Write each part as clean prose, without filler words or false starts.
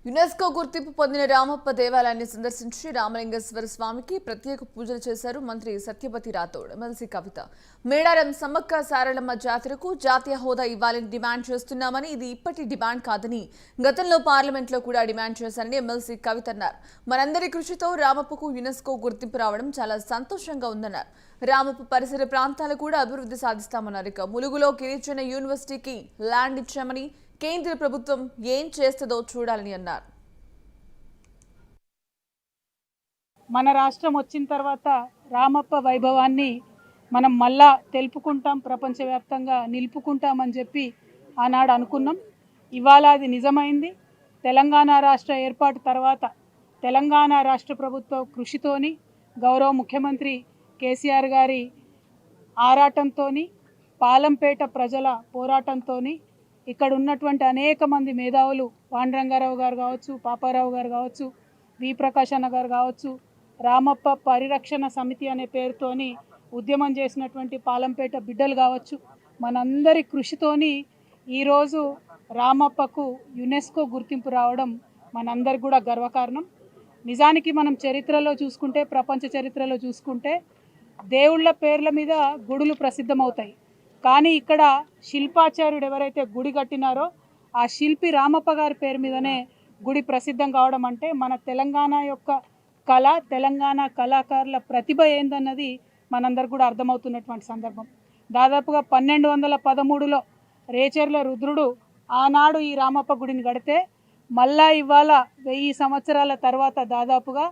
UNESCO గుర్తింపు పొందిన రామప్ప దేవాలయాన్ని సందర్శించి రామలింగేశ్వర స్వామికి ప్రత్యేక పూజలు చేశారు మంత్రి సత్యవతి రాథోడ్. ఎమ్మెల్సీ కవిత మేడారం సమ్మక్క సారలమ్మ జాతరకు జాతీయ హోదా ఇవ్వాలని డిమాండ్ చేస్తున్నామని, ఇది ఇప్పటి డిమాండ్ కాదని గతంలో పార్లమెంట్లో కూడా డిమాండ్ చేశారని ఎమ్మెల్సీ కవిత అన్నారు. మనందరి కృషితో రామప్పకు యునెస్కో గుర్తింపు రావడం చాలా సంతోషంగా ఉందన్నారు. రామప్ప పరిసర ప్రాంతాలు కూడా అభివృద్ధి సాధిస్తామన్నారు. ఇక ములుగులో గిరిజన యూనివర్సిటీకి ల్యాండ్ ఇచ్చామని, కేంద్ర ప్రభుత్వం ఏం చేస్తుందో చూడాలని అన్నారు. మన రాష్ట్రం వచ్చిన తర్వాత రామప్ప వైభవాన్ని మనం మళ్ళా తెలుపుకుంటాం, ప్రపంచవ్యాప్తంగా నిలుపుకుంటామని చెప్పి ఆనాడు అనుకున్నాం. ఇవాళ అది నిజమైంది. తెలంగాణ రాష్ట్ర ఏర్పాటు తర్వాత తెలంగాణ రాష్ట్ర ప్రభుత్వ కృషితోని, గౌరవ ముఖ్యమంత్రి కేసీఆర్ గారి ఆరాటంతో, పాలంపేట ప్రజల పోరాటంతో, ఇక్కడ ఉన్నటువంటి అనేక మంది మేధావులు, పాండురంగారావు గారు కావచ్చు, పాపారావు గారు కావచ్చు, వి ప్రకాష్ అన్న గారు కావచ్చు, రామప్ప పరిరక్షణ సమితి అనే పేరుతోని ఉద్యమం చేసినటువంటి పాలంపేట బిడ్డలు కావచ్చు, మనందరి కృషితోని ఈరోజు రామప్పకు యునెస్కో గుర్తింపు రావడం మనందరికి కూడా గర్వకారణం. నిజానికి మనం చరిత్రలో చూసుకుంటే, ప్రపంచ చరిత్రలో చూసుకుంటే దేవుళ్ళ పేర్ల మీద గుడులు ప్రసిద్ధమవుతాయి. కానీ ఇక్కడ శిల్పాచార్యుడు ఎవరైతే గుడి కట్టినారో ఆ శిల్పి రామప్ప గారి పేరు మీదనే గుడి ప్రసిద్ధం కావడం అంటే మన తెలంగాణ యొక్క కళ, తెలంగాణ కళాకారుల ప్రతిభ ఏందన్నది మనందరికి కూడా అర్థమవుతున్నటువంటి సందర్భం. దాదాపుగా 1213లో రేచర్ల రుద్రుడు ఆనాడు ఈ రామప్ప గుడిని కడితే, మళ్ళా ఇవాళ 1000 సంవత్సరాల తర్వాత దాదాపుగా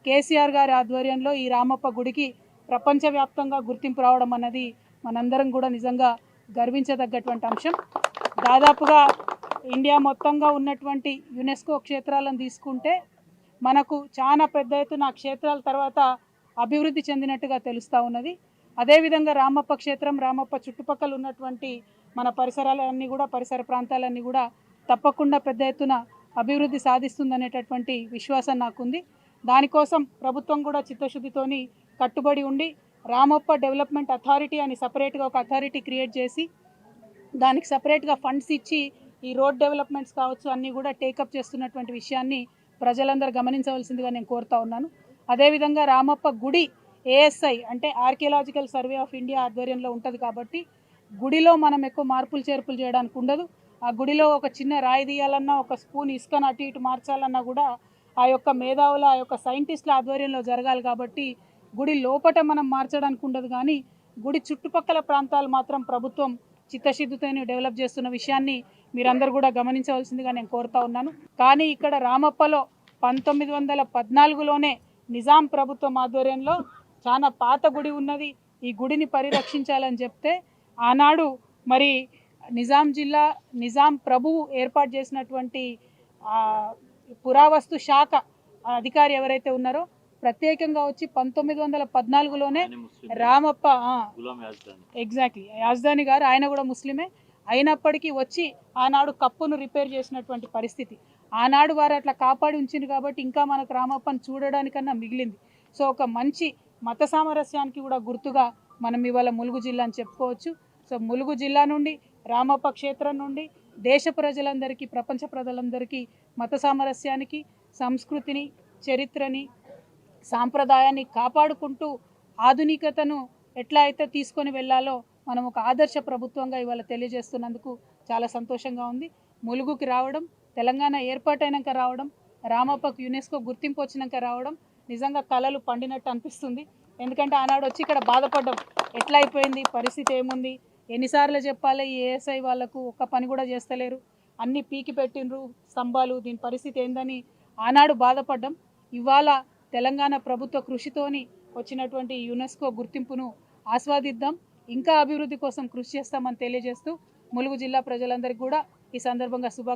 కేసీఆర్ గారి ఆధ్వర్యంలో ఈ రామప్ప గుడికి ప్రపంచవ్యాప్తంగా గుర్తింపు రావడం అన్నది మనందరం కూడా నిజంగా గర్వించదగ్గటువంటి అంశం. దాదాపుగా ఇండియా మొత్తంగా ఉన్నటువంటి యునెస్కో క్షేత్రాలను తీసుకుంటే మనకు చాలా పెద్ద ఎత్తున క్షేత్రాల తర్వాత అభివృద్ధి చెందినట్టుగా తెలుస్తూ ఉన్నది. అదేవిధంగా రామప్ప క్షేత్రం, రామప్ప చుట్టుపక్కల ఉన్నటువంటి మన పరిసరాలన్నీ కూడా, పరిసర ప్రాంతాలన్నీ కూడా తప్పకుండా పెద్ద ఎత్తున అభివృద్ధి సాధిస్తుందనేటటువంటి విశ్వాసం నాకుంది. దానికోసం ప్రభుత్వం కూడా చిత్తశుద్ధితోని కట్టుబడి ఉండి రామప్ప డెవలప్మెంట్ అథారిటీ అని సపరేట్గా ఒక అథారిటీ క్రియేట్ చేసి దానికి సపరేట్గా ఫండ్స్ ఇచ్చి ఈ రోడ్ డెవలప్మెంట్స్ కావచ్చు అన్నీ కూడా టేకప్ చేస్తున్నటువంటి విషయాన్ని ప్రజలందరూ గమనించవలసిందిగా నేను కోరుతా ఉన్నాను. అదేవిధంగా రామప్ప గుడి ఏఎస్ఐ అంటే ఆర్కియలాజికల్ సర్వే ఆఫ్ ఇండియా ఆధ్వర్యంలో ఉంటుంది కాబట్టి గుడిలో మనం ఎక్కువ మార్పులు చేర్పులు చేయడానికి ఉండదు. ఆ గుడిలో ఒక చిన్న రాయి తీయాలన్నా, ఒక స్పూన్ ఇసుకను అటు ఇటు మార్చాలన్నా కూడా ఆ యొక్క మేధావుల, ఆ యొక్క సైంటిస్టుల ఆధ్వర్యంలో జరగాలి కాబట్టి గుడి లోపట మనం మార్చడానికి ఉండదు. కానీ గుడి చుట్టుపక్కల ప్రాంతాలు మాత్రం ప్రభుత్వం చిత్తశుద్ధితో డెవలప్ చేస్తున్న విషయాన్ని మీరందరూ కూడా గమనించవలసిందిగా నేను కోరుతా ఉన్నాను. కానీ ఇక్కడ రామప్పలో 1914లోనే నిజాం ప్రభుత్వం ఆధ్వర్యంలో చాలా పాత గుడి ఉన్నది. ఈ గుడిని పరిరక్షించాలని చెప్తే ఆనాడు మరి నిజాం ప్రభువు ఏర్పాటు చేసినటువంటి పురావస్తు శాఖ అధికారి ఎవరైతే ఉన్నారో ప్రత్యేకంగా వచ్చి 1914లోనే రామప్ప ఎగ్జాక్ట్లీ యాజ్దాని గారు, ఆయన కూడా ముస్లిమే అయినప్పటికీ వచ్చి ఆనాడు కప్పును రిపేర్ చేసినటువంటి పరిస్థితి. ఆనాడు వారు అట్లా కాపాడి ఉంచింది కాబట్టి ఇంకా మనకు రామప్పని చూడడానికన్నా మిగిలింది. సో ఒక మంచి మత సామరస్యానికి కూడా గుర్తుగా మనం ఇవాళ ములుగు జిల్లా అని చెప్పుకోవచ్చు. సో ములుగు జిల్లా నుండి, రామప్ప క్షేత్రం నుండి దేశ ప్రజలందరికీ, ప్రపంచ ప్రజలందరికీ మత సామరస్యానికి, సంస్కృతిని, చరిత్రని, సాంప్రదాయాన్ని కాపాడుకుంటూ ఆధునికతను ఎట్లా అయితే తీసుకొని వెళ్ళాలో మనం ఒక ఆదర్శ ప్రభుత్వంగా ఇవాళ తెలియజేస్తున్నందుకు చాలా సంతోషంగా ఉంది. ములుగుకి రావడం, తెలంగాణ ఏర్పాటైనాక రావడం, రామప్పకు యునెస్కో గుర్తింపు వచ్చినాక రావడం నిజంగా కళలు పండినట్టు అనిపిస్తుంది. ఎందుకంటే ఆనాడు వచ్చి ఇక్కడ బాధపడ్డం, ఎట్లా అయిపోయింది, పరిస్థితి ఏముంది, ఎన్నిసార్లు చెప్పాలి, ఈ ఏఎస్ఐ వాళ్ళకు ఒక్క పని కూడా చేస్తలేరు, అన్నీ పీకి పెట్టిండ్రు స్తంభాలు, దీని పరిస్థితి ఏందని ఆనాడు బాధపడ్డం. ఇవాళ తెలంగాణ ప్రభుత్వ కృషితోని వచ్చినటువంటి యునెస్కో గుర్తింపును ఆస్వాదిద్దాం, ఇంకా అభివృద్ధి కోసం కృషి చేస్తామని తెలియజేస్తూ ములుగు జిల్లా ప్రజలందరికీ కూడా ఈ సందర్భంగా శుభాకాంక్షలు